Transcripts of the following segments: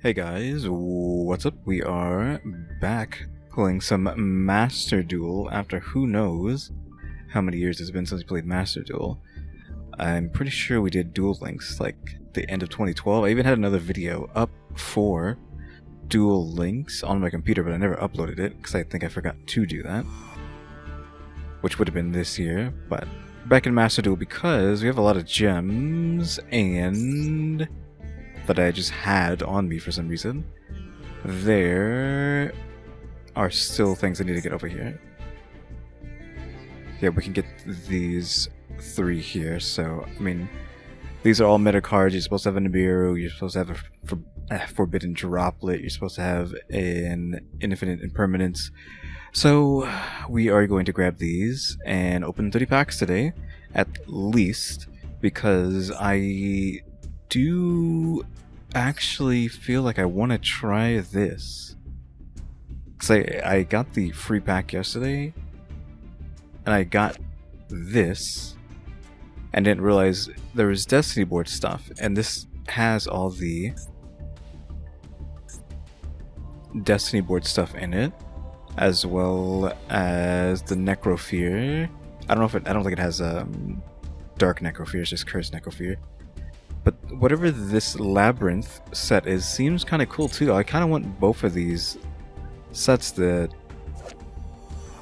Hey guys, what's up? We are back playing some Master Duel after who knows how many years it's been since we played Master Duel. I'm pretty sure we did Duel Links like the end of 2012. I even had another video up for Duel Links on my computer, but I never uploaded it because I think I forgot to do that, which would have been this year. But back in Master Duel because we have a lot of gems and that I just had on me for some reason. There are still things I need to get over here. Yeah, we can get these 3 here, so, I mean, these are all meta cards. You're supposed to have a Niberu, you're supposed to have a forbidden Droplet, you're supposed to have an infinite Impermanence. So, we are going to grab these and open 30 packs today, at least, because I do actually feel like I want to try this. Because I got the free pack yesterday, and I got this, and didn't realize there was Destiny board stuff, and this has all the Destiny board stuff in it, as well as the Necrofear. I don't think it has Dark Necrofear, it's just Cursed Necrofear. But whatever this Labyrinth set is seems kind of cool too. I kind of want both of these sets, the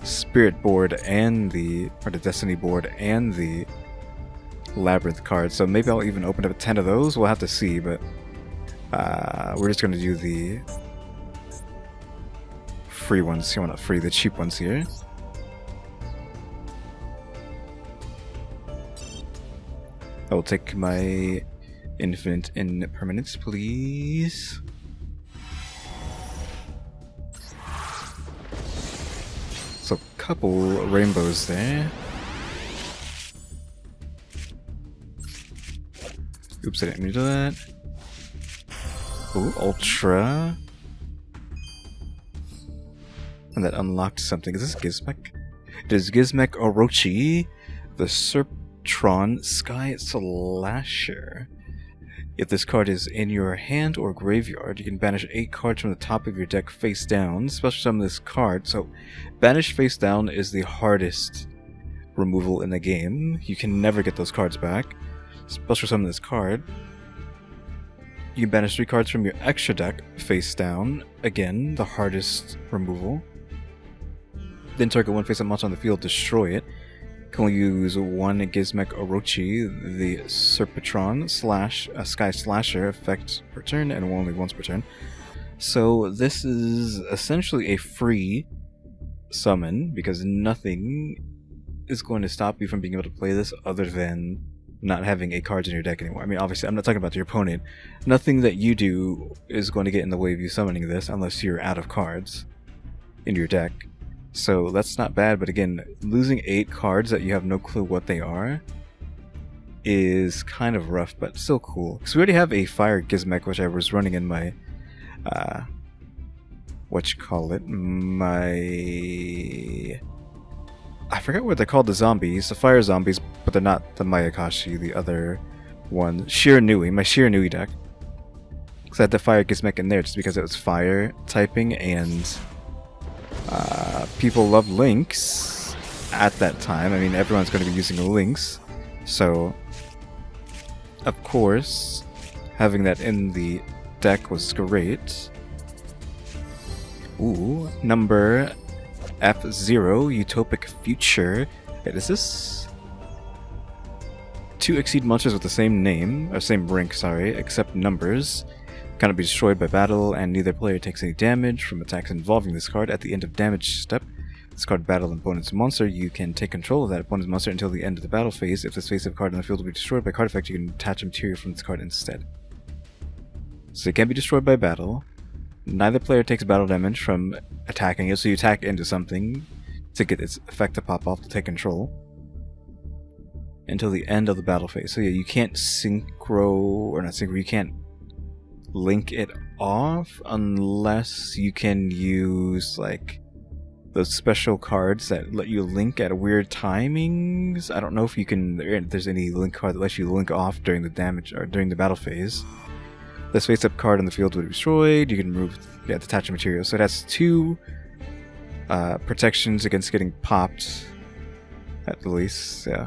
Spirit board and the Destiny board and the Labyrinth card. So maybe I'll even open up 10 of those. We'll have to see, but we're just going to do the free ones here. Well, not free, the cheap ones here. I will take my infinite Impermanence, please. So, a couple rainbows there. Oops, I didn't mean to do that. Ooh, Ultra. And that unlocked something. Is this Gizmek? It is Gizmek Orochi, the Serptron Sky Slasher. If this card is in your hand or graveyard, you can banish 8 cards from the top of your deck face down. Special summon this card. So, banish face down is the hardest removal in the game. You can never get those cards back. Special summon this card. You can banish 3 cards from your extra deck face down. Again, the hardest removal. Then target one face-up monster on the field, destroy it. Can only use one Gizmek Orochi, the Serpatron / Sky Slasher effect per turn, and only once per turn. So this is essentially a free summon, because nothing is going to stop you from being able to play this other than not having 8 cards in your deck anymore. I mean, obviously, I'm not talking about your opponent. Nothing that you do is going to get in the way of you summoning this unless you're out of cards in your deck. So that's not bad, but again, losing 8 cards that you have no clue what they are is kind of rough, but still cool. Because we already have a Fire Gizmek, which I was running in my, I forgot what they're called, the zombies, the fire zombies, but they're not the Mayakashi, the other one, my Shiranui deck. Because I had the Fire Gizmek in there just because it was fire typing, and people love links at that time. I mean, everyone's going to be using links, so of course having that in the deck was great. Ooh, number F0, Utopic Future. Wait, is this 2 exceed monsters with the same name, or same rank, sorry, except numbers, cannot be destroyed by battle, and neither player takes any damage from attacks involving this card. At the end of damage step, this card battle an opponent's monster. You can take control of that opponent's monster until the end of the battle phase. If this face-up card on the field will be destroyed by card effect, you can attach a material from this card instead. So it can't be destroyed by battle. Neither player takes battle damage from attacking it, so you attack into something to get its effect to pop off to take control until the end of the battle phase. So yeah, you can't you can't link it off unless you can use like those special cards that let you link at weird timings. I don't know if you can, there's any link card that lets you link off during the damage or during the battle phase. This face-up card on the field will be destroyed. You can remove detaching material. So it has 2 protections against getting popped, at the least. Yeah,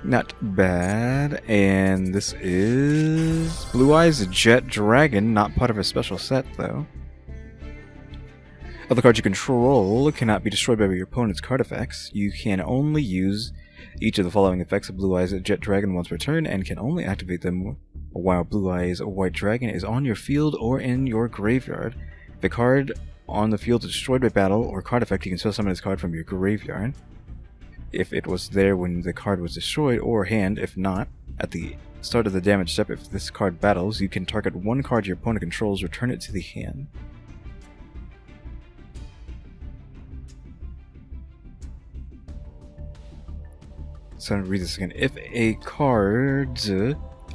not bad. And this is Blue Eyes Jet Dragon, not part of a special set though. Other cards you control cannot be destroyed by your opponent's card effects. You can only use each of the following effects of Blue Eyes Jet Dragon once per turn, and can only activate them while Blue Eyes White Dragon is on your field or in your graveyard. If a card on the field is destroyed by battle or card effect, you can special summon this card from your graveyard. If it was there when the card was destroyed, or hand. If not, at the start of the damage step, if this card battles, you can target 1 card your opponent controls, return it to the hand. So I'm going to read this again. If a card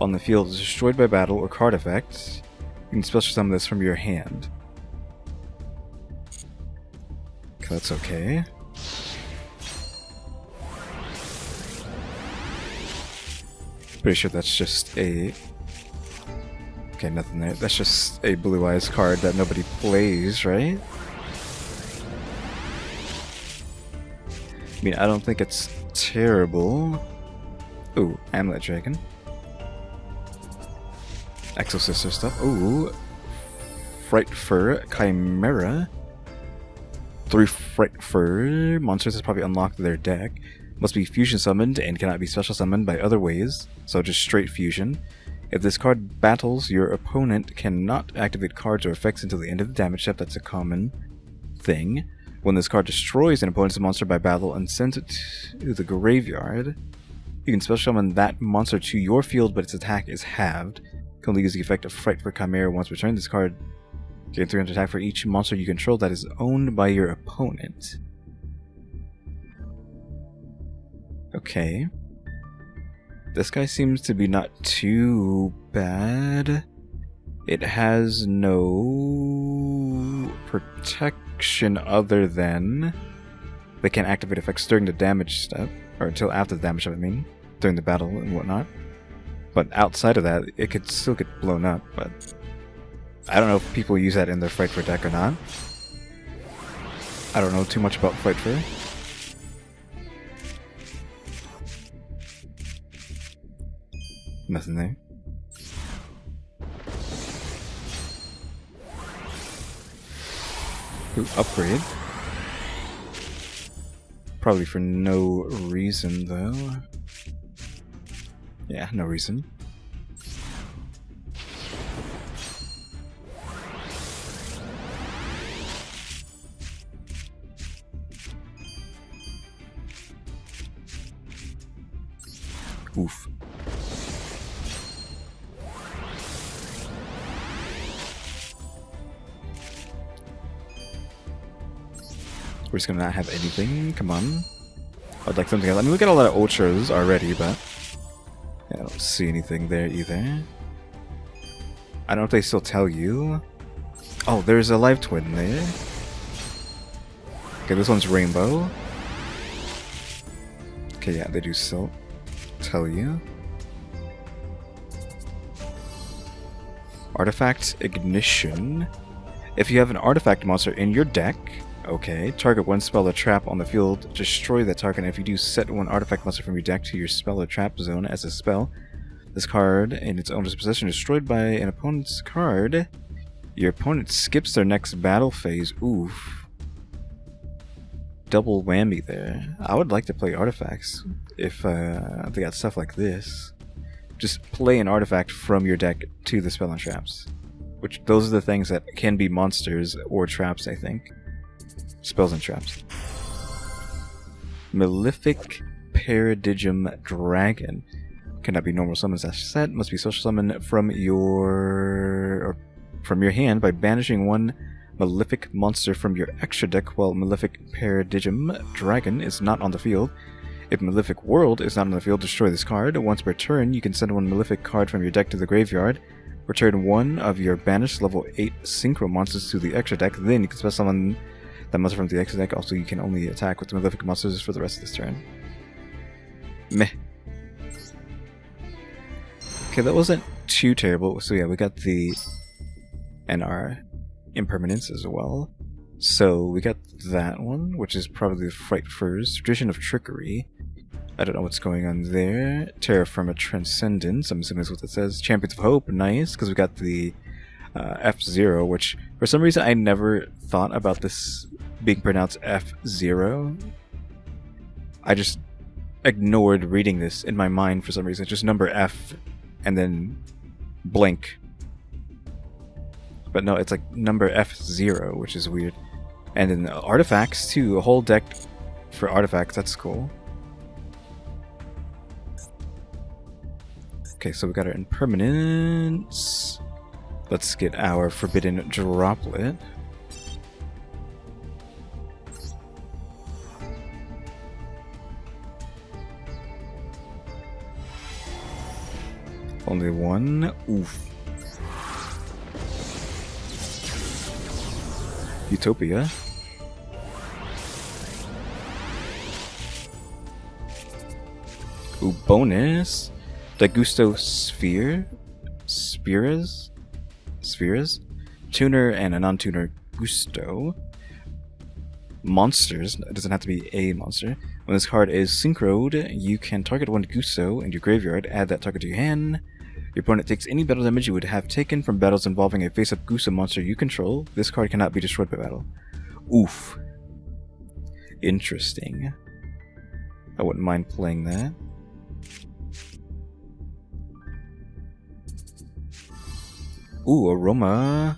on the field is destroyed by battle or card effect, you can special summon this from your hand. Okay, that's okay. Pretty sure that's just a... Okay, nothing there. That's just a Blue Eyes card that nobody plays, right? I mean, I don't think it's terrible. Ooh, Amulet Dragon. Exosister stuff. Ooh. Fright Fur Chimera. 3 Fright Fur monsters has probably unlocked their deck. Must be fusion summoned and cannot be special summoned by other ways, so just straight fusion. If this card battles, your opponent cannot activate cards or effects until the end of the damage step. That's a common thing. When this card destroys an opponent's monster by battle and sends it to the graveyard, you can special summon that monster to your field, but its attack is halved. You can only use the effect of Fright for Chimera once per turn. This card gains 300 attack for each monster you control that is owned by your opponent. Okay. This guy seems to be not too bad. It has no protection other than they can activate effects during the damage step, or until after the damage step, I mean, during the battle and whatnot. But outside of that, it could still get blown up, but I don't know if people use that in their Fright for deck or not. I don't know too much about Fright for. Nothing there. Ooh, upgrade. Probably for no reason, though. Yeah, no reason. Oof. We're just gonna not have anything. Come on. I'd like something else. I mean, we got a lot of ultras already, but yeah, I don't see anything there either. I don't know if they still tell you. Oh, there's a live twin there. Okay, this one's rainbow. Okay, yeah, they do still tell you. Artifact Ignition. If you have an artifact monster in your deck, okay, target 1 spell or trap on the field, destroy that target, and if you do, set 1 artifact monster from your deck to your spell or trap zone as a spell. This card in its owner's possession is destroyed by an opponent's card. Your opponent skips their next battle phase. Oof. Double whammy there. I would like to play artifacts if they got stuff like this. Just play an artifact from your deck to the spell and traps. Which, those are the things that can be monsters or traps, I think. Spells and traps. Malefic Paradigm Dragon. Cannot be normal summons as set. Must be social summon from your hand by banishing 1 Malefic monster from your extra deck while Malefic Paradigm Dragon is not on the field. If Malefic World is not on the field, destroy this card. Once per turn, you can send 1 Malefic card from your deck to the graveyard. Return 1 of your banished level 8 Synchro monsters to the extra deck. Then you can special summon that monster from the extra deck. Also, you can only attack with Malefic monsters for the rest of this turn. Meh. Okay, that wasn't too terrible. So yeah, we got the and our Impermanence as well. So we got that one, which is probably the Fright Furs, Tradition of Trickery. I don't know what's going on there. Terra Firma Transcendence, I'm assuming that's what it says. Champions of Hope, nice, because we got the F0, which for some reason I never thought about this being pronounced F0. I just ignored reading this in my mind for some reason. It's just number F and then blank. But no, it's like number F0, which is weird. And then artifacts too, a whole deck for artifacts, that's cool. Okay, so we got our Impermanence. Let's get our Forbidden Droplet. Only one. Oof. Utopia. Ooh, bonus. Dagusto Spheres? Tuner and a non-tuner Gusto. Monsters. It doesn't have to be a monster. When this card is synchroed, you can target one Gusto in your graveyard, add that target to your hand. Your opponent takes any battle damage you would have taken from battles involving a face-up Gusto monster you control. This card cannot be destroyed by battle. Oof. Interesting. I wouldn't mind playing that. Ooh, Aroma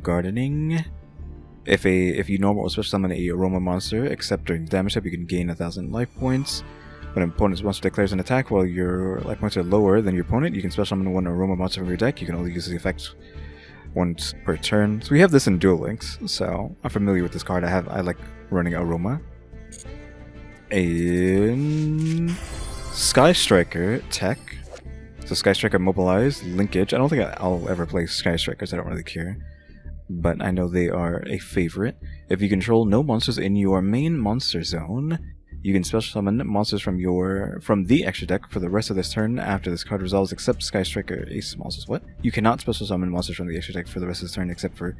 Gardening. If you normal or special summon a Aroma monster, except during damage step, you can gain 1,000 life points. When an opponent's monster declares an attack while your life points are lower than your opponent, you can special summon one Aroma monster from your deck. You can only use the effect once per turn. So we have this in Duel Links, so I'm familiar with this card. I like running Aroma. And Sky Striker tech. So Sky Striker Mobilize, Linkage. I don't think I'll ever play Sky Strikers, I don't really care. But I know they are a favorite. If you control no monsters in your main monster zone, you can special summon monsters from the extra deck for the rest of this turn after this card resolves, except Sky Striker Ace monsters. What? You cannot special summon monsters from the extra deck for the rest of this turn except for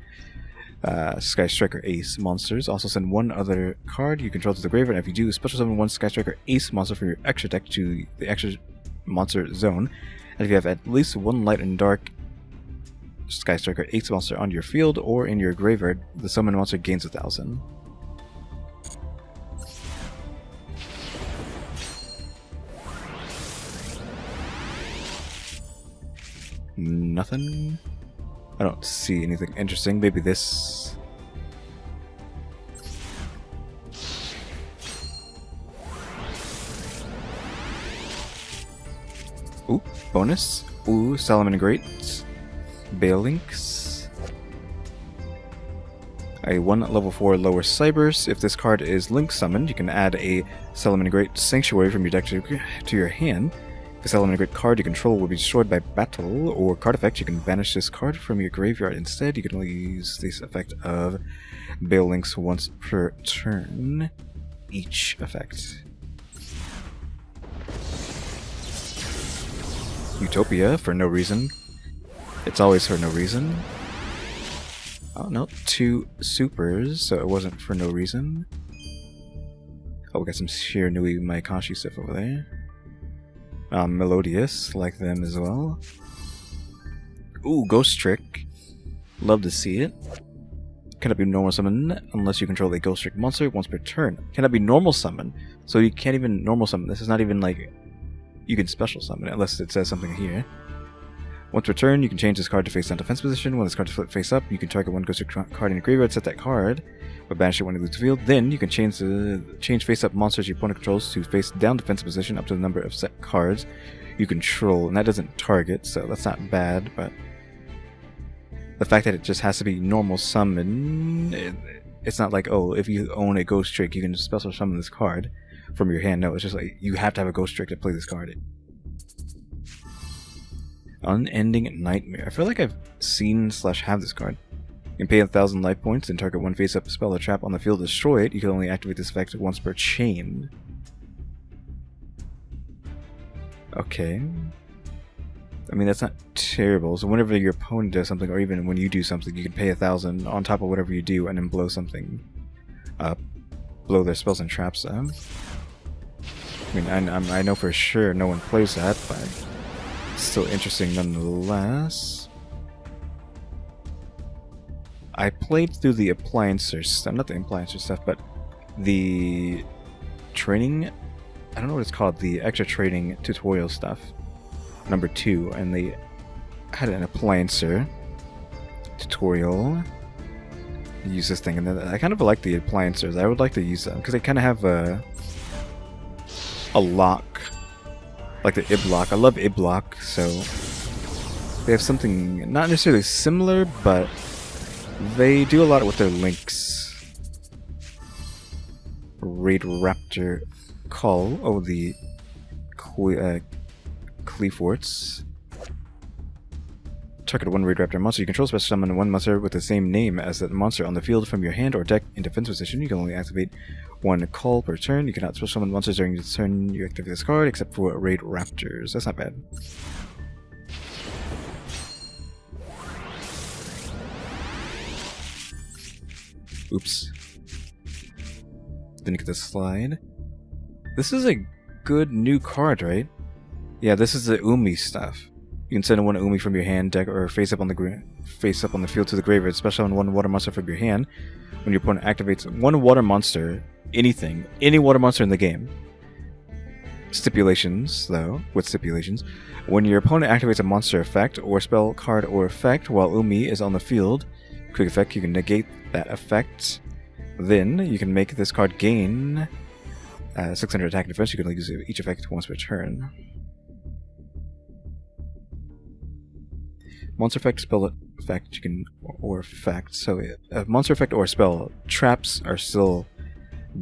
Sky Striker Ace monsters. Also send one other card you control to the graveyard, and if you do, special summon one Sky Striker Ace monster from your extra deck to the extra monster zone. And if you have at least one light and dark Sky Striker Ace monster on your field or in your graveyard, the summon monster gains 1,000. Nothing? I don't see anything interesting. Maybe this. Ooh, bonus. Ooh, Salomon Great. Balinks. A 1 level 4 lower Cybers. If this card is link summoned, you can add a Salomon Great Sanctuary from your deck to your hand. If a Salomon Great card you control will be destroyed by battle or card effect, you can banish this card from your graveyard instead. You can only use this effect of Balinks once per turn. Each effect. Utopia for no reason. It's always for no reason. Oh no, 2 supers, so it wasn't for no reason. Oh, we got some Shiranui Maikashi stuff over there. Melodious, like them as well. Ooh, Ghost Trick. Love to see it. Cannot be normal summon unless you control a Ghost Trick monster once per turn. Cannot be normal summon, so you can't even normal summon. This is not even like you can special summon it unless it says something here. Once per turn, you can change this card to face down defense position. When this card is flipped face up, you can target one Ghost Trick card in your graveyard, set that card, but banish it when you lose the field. Then you can change face up monsters your opponent controls to face down defensive position up to the number of set cards you control, and that doesn't target, so that's not bad. But the fact that it just has to be normal summon, it's not like, oh, if you own a Ghost Trick, you can just special summon this card from your hand. No, it's just like you have to have a Ghost Trick to play this card. Unending Nightmare. I feel like I've seen / have this card. You can pay 1,000 life points and target one face-up spell or trap on the field to destroy it. You can only activate this effect once per chain. Okay. I mean, that's not terrible. So whenever your opponent does something, or even when you do something, you can pay 1,000 on top of whatever you do and then blow something up. Blow their spells and traps up. I mean, I know for sure no one plays that, but it's still interesting nonetheless. I played through the appliancer stuff, not the appliancer stuff, but the training, I don't know what it's called, the extra training tutorial stuff, number 2, and they had an appliancer tutorial. Use this thing, and then I kind of like the appliancers. I would like to use them because they kind of have a lock, like the Ib lock. I love Ib lock, so they have something not necessarily similar, but they do a lot with their links. Raid Raptor Call. Oh, the Cleaforts. Target one Raid Raptor monster. You control special summon one monster with the same name as that monster on the field from your hand or deck in defense position. You can only activate one call per turn. You cannot special summon monsters during the turn you activate this card, except for Raid Raptors. That's not bad. Oops. Didn't get the slide. This is a good new card, right? Yeah, this is the Umi stuff. You can send one Umi from your hand, deck, or face up on the field to the graveyard. Special on one water monster from your hand. When your opponent activates one water monster, any water monster in the game. Stipulations, though, with stipulations. When your opponent activates a monster effect, or spell, card, or effect while Umi is on the field, quick effect, you can negate that effect. Then you can make this card gain 600 attack and defense. You can only use each effect once per turn. Monster effect, spell effect, you can, or effect. So, monster effect or spell, traps are still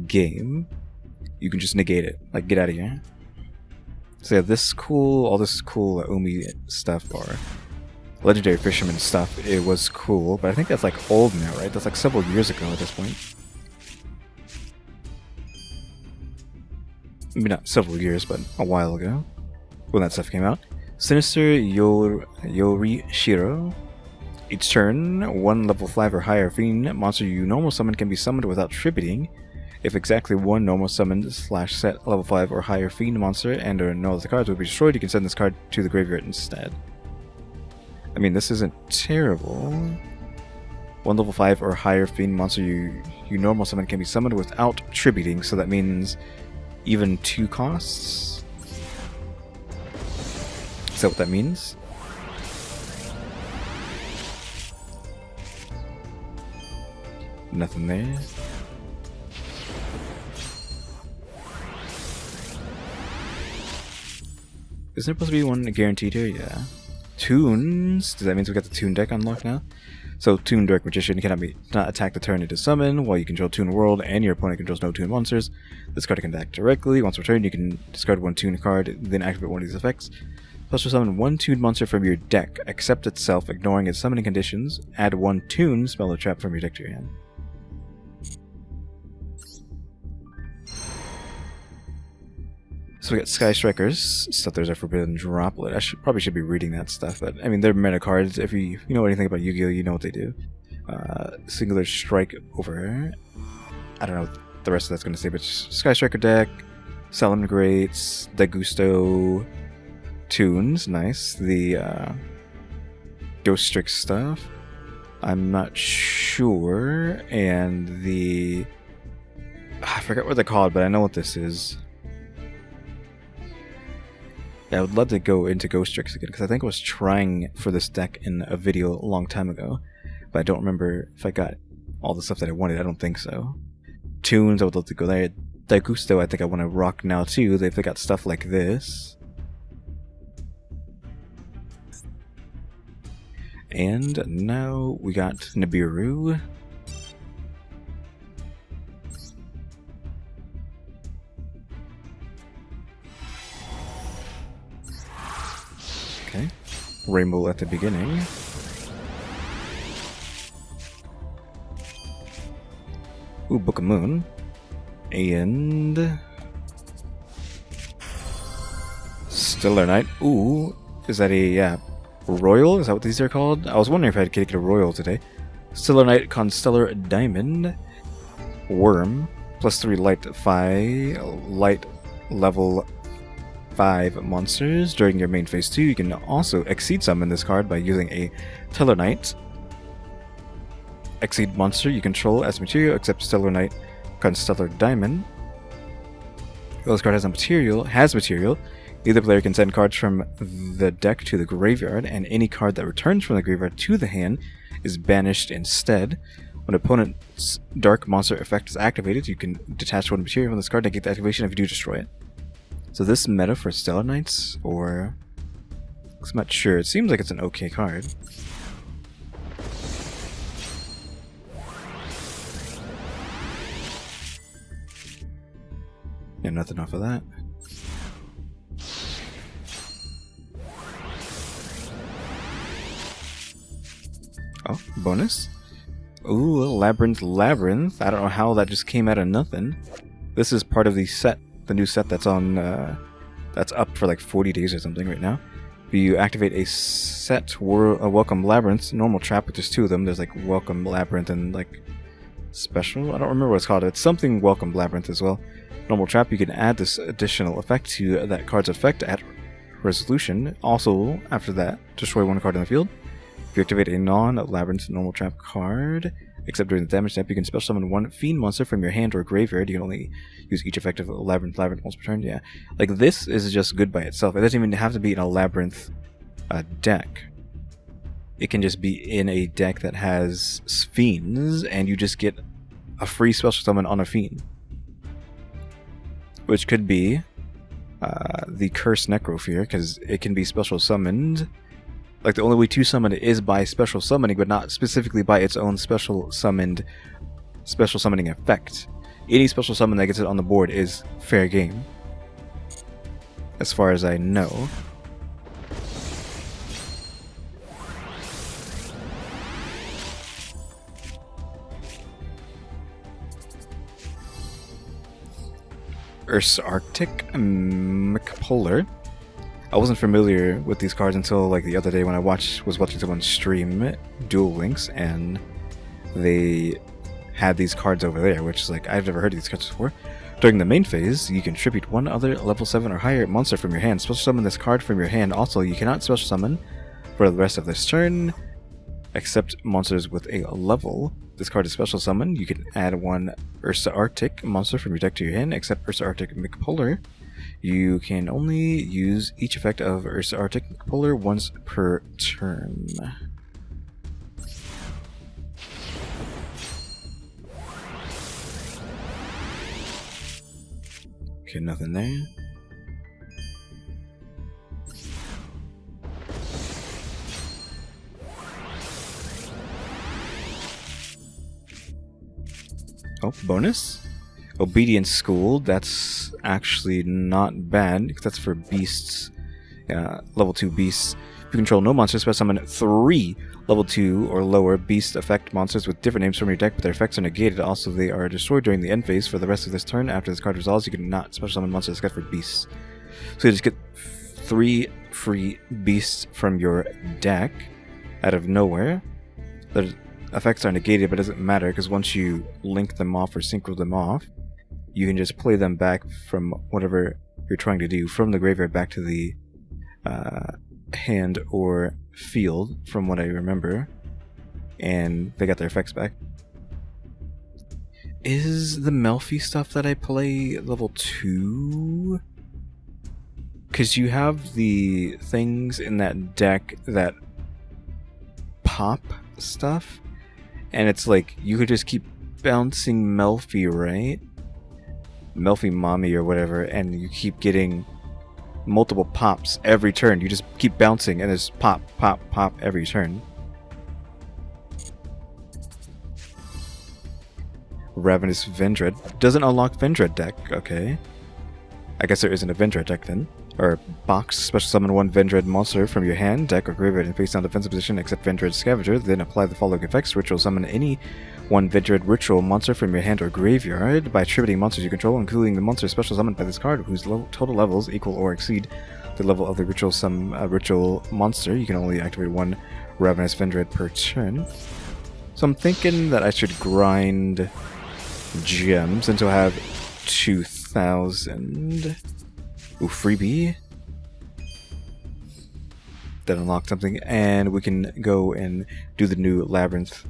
game. You can just negate it, like get out of here. So yeah, this cool, all this cool Umi stuff or legendary fisherman stuff, it was cool, but I think that's like old now, right? That's like several years ago at this point. Maybe not several years, but a while ago when that stuff came out. Sinister Yori Shiro. Each turn, one level 5 or higher fiend monster you normal summon can be summoned without tributing. If exactly one normal summoned / set level 5 or higher fiend monster and or no other cards will be destroyed, you can send this card to the graveyard instead. I mean, this isn't terrible. One level 5 or higher fiend monster you normal summon can be summoned without tributing, so that means even 2 costs. Is that what that means? Nothing there. Isn't there supposed to be one guaranteed here? Yeah. Tunes. Does that mean we got the Tune deck unlocked now? So, Tune Dark Magician cannot attack the turn it is summoned while you control Tune World and your opponent controls no Tune monsters. This card can attack directly. Once per turn, you can discard one Tune card, then activate one of these effects. Special summon one Tune monster from your deck, except itself, ignoring its summoning conditions. Add one Tune spell or trap from your deck to your hand. So we got Sky Strikers, stuff there's a Forbidden Droplet. I probably should be reading that stuff, but I mean, they're meta cards. If you know anything about Yu-Gi-Oh, you know what they do. Singular Strike over. I don't know what the rest of that's going to say, but Sky Striker deck, Salamandra Greats, Dagusto, Tunes, nice. The Ghost Strix stuff, I'm not sure, and the I forgot what they're called, but I know what this is. Yeah, I would love to go into Ghost Tricks again, because I think I was trying for this deck in a video a long time ago, but I don't remember if I got all the stuff that I wanted. I don't think so. Tunes, I would love to go there. Dagusto, I think I want to rock now too. They've got stuff like this. And now we got Niberu. Okay, Rainbow at the beginning. Ooh, Book of Moon. Stellar Knight. Ooh, is that a Royal? Is that what these are called? I was wondering if I could get a Royal today. Stellar Knight, Constellar Diamond, Worm, +3 light level 5 monsters during your main phase 2. You can also exceed summon this card by using a Stellar Knight. Exceed monster you control as material except Stellar Knight, Constellar Diamond. Well, this card has material. Either player can send cards from the deck to the graveyard, and any card that returns from the graveyard to the hand is banished instead. When opponent's dark monster effect is activated, you can detach one material from this card and get the activation if you do destroy it. So this meta for Stellar Knights, or... I'm not sure. It seems like it's an okay card. Yeah, nothing off of that. Oh, bonus? Ooh, Labyrinth. I don't know how that just came out of nothing. This is part of the set, the new set that's on, that's up for like 40 days or something right now. If you activate a set, Welcome Labyrinth, normal trap, which is 2 of them. There's like Welcome Labyrinth and like special. I don't remember what it's called. It's something Welcome Labyrinth as well. Normal trap, you can add this additional effect to that card's effect at resolution. Also, after that, destroy 1 card in the field. If you activate a non-Labyrinth normal trap card, except during the damage step, you can special summon 1 Fiend monster from your hand or graveyard. You can only use each effect of Labyrinth once per turn. Yeah, like this is just good by itself. It doesn't even have to be in a Labyrinth deck. It can just be in a deck that has Fiends, and you just get a free special summon on a Fiend. Which could be the Cursed Necrofear, because it can be special summoned. Like, the only way to summon it is by special summoning, but not specifically by its own special summoning effect. Any special summon that gets it on the board is fair game, as far as I know. Arctic McPolar. I wasn't familiar with these cards until like the other day when I was watching someone stream Duel Links, and they had these cards over there, which is like, I've never heard of these cards before. During the main phase, you can tribute 1 other level 7 or higher monster from your hand. Special summon this card from your hand. Also, you cannot special summon for the rest of this turn, except monsters with a level. This card is special summon. You can add 1 Ursa Arctic monster from your deck to your hand, except Ursa Arctic McPolar. You can only use each effect of Ursa Arctic McPolar once per turn. Okay, nothing there. Oh, bonus? Obedience School. That's actually not bad, because that's for beasts. Level 2 beasts. If you control no monsters, special summon 3 level 2 or lower beast effect monsters with different names from your deck, but their effects are negated. Also, they are destroyed during the end phase for the rest of this turn. After this card resolves, you cannot special summon monsters except for beasts. So you just get 3 free beasts from your deck out of nowhere. The effects are negated, but it doesn't matter, because once you link them off or synchro them off, you can just play them back from whatever you're trying to do, from the graveyard back to the hand or field, from what I remember, and they got their effects back. Is the Melfi stuff that I play level 2? Because you have the things in that deck that pop stuff, and it's like, you could just keep bouncing Melfi, right? Melfi Mommy or whatever, and you keep getting multiple pops every turn. You just keep bouncing, and there's pop, pop, pop every turn. Ravenous Vendread. Doesn't unlock Vendread deck. Okay. I guess there isn't a Vendread deck then. Or box. Special summon 1 Vendread monster from your hand, deck, or graveyard in face down defensive position except Vendread Scavenger. Then apply the following effects. Ritual summon any 1 Vendread Ritual monster from your hand or graveyard by attributing monsters you control, including the monster special summoned by this card, whose total levels equal or exceed the level of the ritual monster. You can only activate one Ravenous Vendread per turn. So I'm thinking that I should grind gems until I have 2,000. Ooh, freebie. That unlocked something, and we can go and do the new labyrinth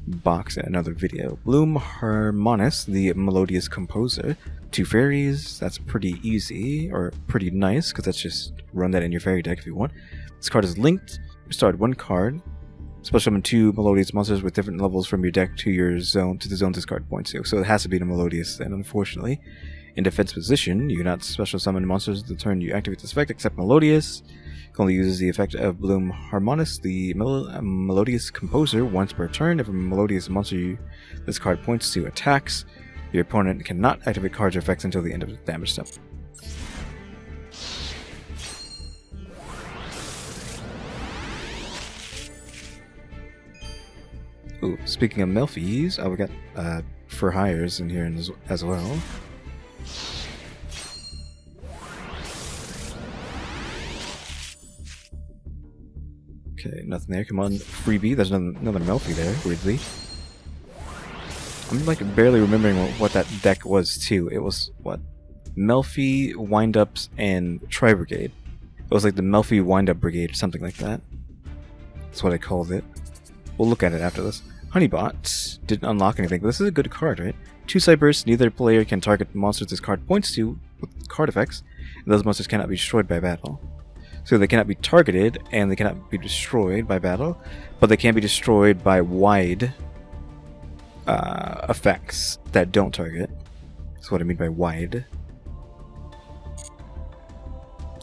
box in another video. Impermanence, the melodious composer. 2 fairies, that's pretty easy, or pretty nice, because that's just run that in your fairy deck if you want. This card is linked. Start 1 card. Special summon 2 melodious monsters with different levels from your deck to your zone, to the zone this card points to. So it has to be the melodious, and unfortunately. In defense position, you cannot special summon monsters the turn you activate this effect except melodious. You can only use the effect of Impermanence, the melodious composer, once per turn. If a melodious monster this card points to attacks, your opponent cannot activate cards or effects until the end of the damage step. Ooh, speaking of Melfies, we got for hires in here as well. Okay, nothing there. Come on, freebie. There's another Melfi there, weirdly. I'm like barely remembering what that deck was too. It was what? Melfi, Windups, and Tri-Brigade. It was like the Melfi Windup Brigade or something like that. That's what I called it. We'll look at it after this. Honeybot didn't unlock anything, but this is a good card, right? 2 Cybursts, neither player can target monsters this card points to with card effects, and those monsters cannot be destroyed by battle. So they cannot be targeted, and they cannot be destroyed by battle, but they can be destroyed by wide effects that don't target. That's what I mean by wide.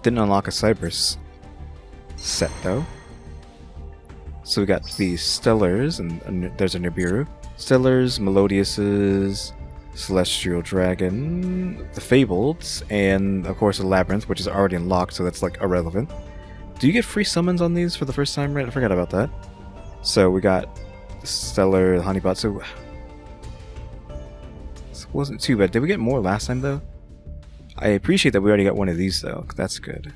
Didn't unlock a Cyburst set, though. So we got the Stellars, and there's a Niberu. Stellars, Melodiouses, Celestial Dragon, the Fableds, and of course the Labyrinth, which is already unlocked, so that's like irrelevant. Do you get free summons on these for the first time, right? I forgot about that. So we got Stellar, Honeybot, so this wasn't too bad. Did we get more last time though? I appreciate that we already got one of these though. That's good.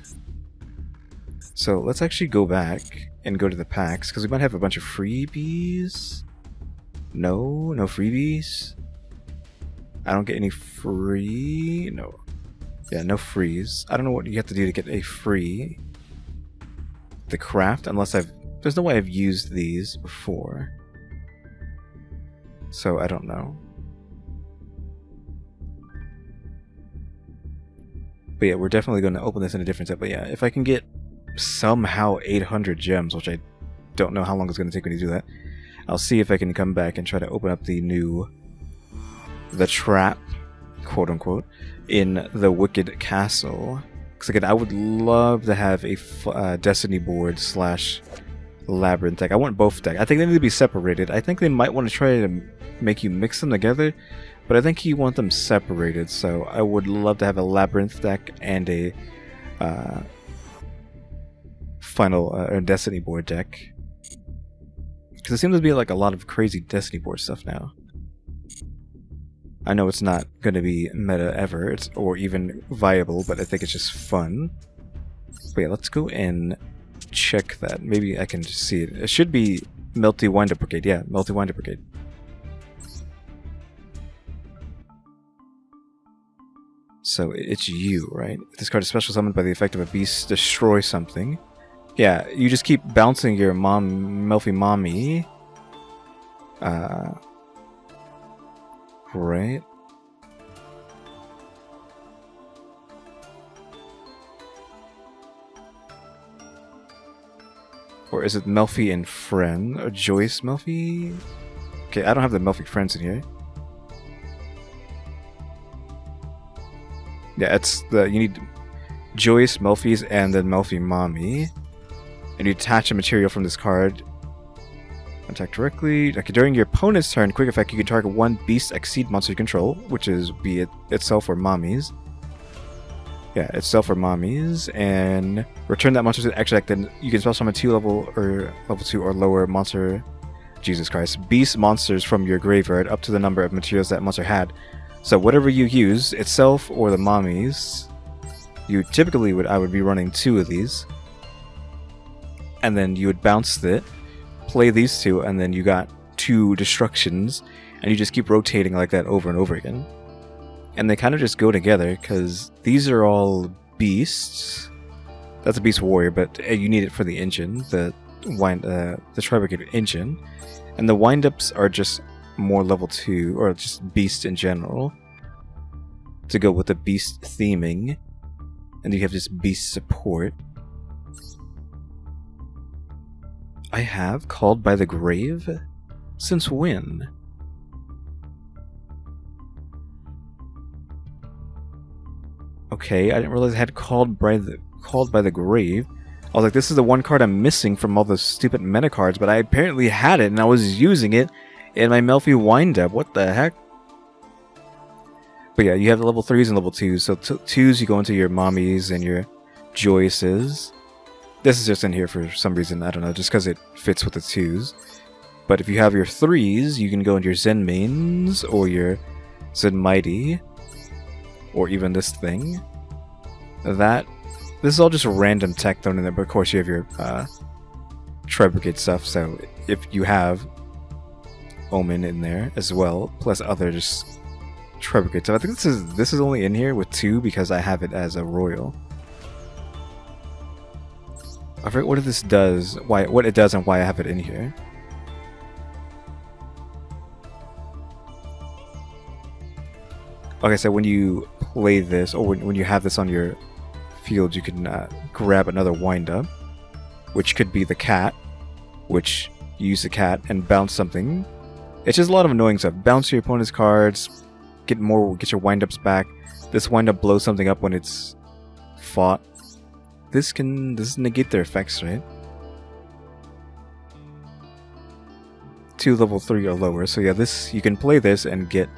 So let's actually go back and go to the packs, because we might have a bunch of freebies. No freebies. I don't get any free. No. Yeah, no frees. I don't know what you have to do to get a free. The craft, unless there's no way I've used these before. So I don't know. But yeah, we're definitely going to open this in a different set. But yeah, if I can get somehow 800 gems, which I don't know how long it's going to take me to do that, I'll see if I can come back and try to open up the trap, quote unquote, in the Wicked Castle. Because again, I would love to have a Destiny board / Labyrinth deck. I want both decks. I think they need to be separated. I think they might want to try to make you mix them together, but I think you want them separated. So I would love to have a Labyrinth deck and a Destiny board deck. Because it seems to be like a lot of crazy Destiny board stuff now. I know it's not going to be meta ever, or even viable, but I think it's just fun. But yeah, let's go and check that. Maybe I can just see it. It should be Melty Windup Brigade. Yeah, Melty Windup Brigade. So it's you, right? If this card is special summoned by the effect of a beast, destroy something. Yeah, you just keep bouncing your Melfi Mommy. Right. Or is it Melfi and Friend? Or Joyce Melfi? Okay, I don't have the Melfi Friends in here. Yeah, it's you need Joyce, Melfi's, and then Melfi Mommy. And you attach a material from this card. Attack directly. Okay, during your opponent's turn, quick effect, you can target one beast exceed monster you control, which is be it itself or mommies. Yeah, itself or mommies, and return that monster to the extra deck. Then you can spell summon level 2 or lower monster. Jesus Christ, beast monsters from your graveyard up to the number of materials that monster had. So whatever you use, itself or the mommies, you typically I would be running 2 of these, and then you would bounce it, play these 2, and then you got 2 destructions, and you just keep rotating like that over and over again. And they kind of just go together, because these are all beasts. That's a beast warrior, but you need it for the engine, the tri-brigade engine. And the wind-ups are just more level 2, or just beast in general, to go with the beast theming. And you have this beast support. I have Called by the Grave? Since when? Okay, I didn't realize I had Called by the Grave. I was like, this is the one card I'm missing from all those stupid meta cards, but I apparently had it and I was using it in my Melfi wind-up. What the heck? But yeah, you have the level 3s and level 2s. So 2s, you go into your mommies and your Joyces. This is just in here for some reason, I don't know, just because it fits with the 2s. But if you have your 3s, you can go into your Zen mains, or your Zen Mighty, or even this thing. This is all just random tech thrown in there, but of course you have your tri-brigade stuff, so if you have Omen in there as well, plus other just tri-brigade stuff. I think this is only in here with 2 because I have it as a royal. I forget what this does, what it does and why I have it in here. Okay, so when you play this, or when you have this on your field, you can grab another wind-up, which could be the cat, which you use the cat and bounce something. It's just a lot of annoying stuff. Bounce your opponent's cards, get your wind-ups back. This wind-up blows something up when it's fought. This negate their effects, right? 2 level 3 or lower. So yeah, you can play this and get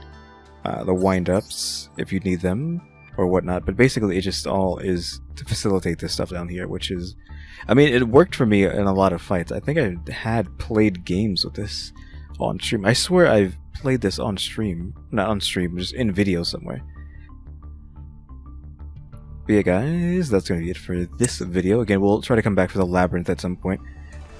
the wind-ups if you need them or whatnot, but basically it just all is to facilitate this stuff down here, which is, I mean, it worked for me in a lot of fights. I think I had played games with this on stream. I swear I've played this on stream. Not on stream, just in video somewhere. But yeah, guys, that's going to be it for this video. Again, we'll try to come back for the Labyrinth at some point.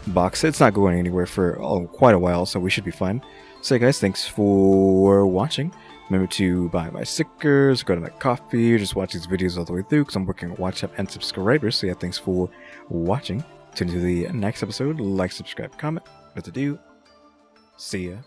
Box, it's not going anywhere for quite a while, so we should be fine. So yeah, guys, thanks for watching. Remember to buy my stickers, go to my Kofi, or just watch these videos all the way through, because I'm working on watch up and subscribers. So yeah, thanks for watching. Tune into the next episode. Like, subscribe, comment. What to do. See ya.